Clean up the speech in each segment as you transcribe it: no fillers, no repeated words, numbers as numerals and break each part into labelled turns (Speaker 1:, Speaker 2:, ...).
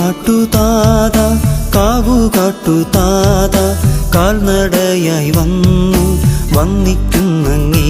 Speaker 1: കാട്ടുതാത കാവുകാട്ടുതാത കാൽനടയായി വന്നു വന്നിക്കുന്നങ്ങേ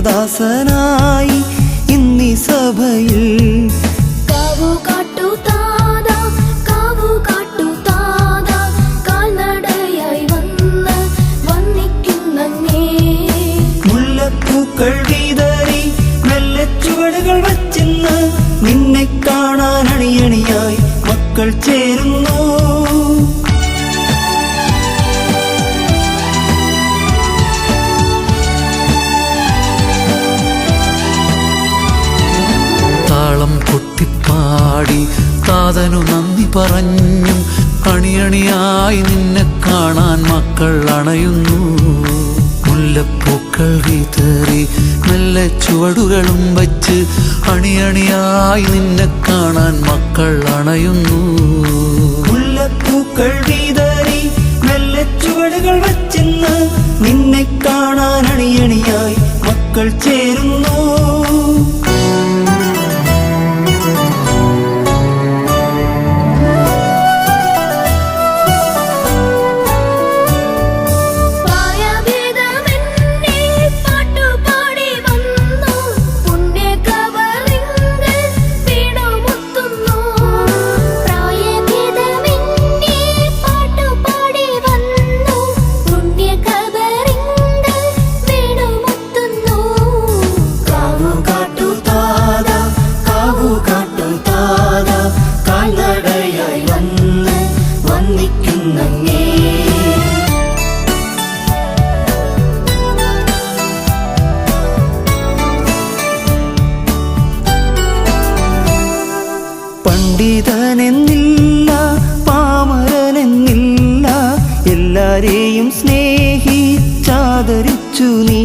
Speaker 1: ദാസനായി ഇന്നീ സഭയിൽ
Speaker 2: കാൽനടയായി വന്നിക്കുന്നങ്ങേ
Speaker 1: മുല്ലപ്പൂക്കൾ വിതറി മെല്ലെ ചുവടുകൾ വച്ചിന്ന് നിന്നെ കാണാൻ അണിയണിയായി മക്കൾ ചേരുന്നു.
Speaker 3: കൊട്ടിപ്പാടി താതനു നന്ദി പറഞ്ഞും അണിയണിയായി നിന്നെ കാണാൻ മക്കൾ അണയുന്നു. മുല്ലപ്പൂക്കൾ വിതറി മെല്ലെ ചുവടുകളും വച്ച് അണിയണിയായി നിന്നെ കാണാൻ മക്കൾ അണയുന്നു.
Speaker 1: മുല്ലപ്പൂക്കൾ വിതറി മെല്ലെ ചുവടുകൾ വച്ചെന്ന് നിന്നെ കാണാൻ അണിയണിയായി മക്കൾ ചേരുന്നു. പണ്ഡിതനെന്നില്ല പാമരനെന്നില്ല എല്ലാരെയും സ്നേഹിച്ചാദരിച്ചു നീ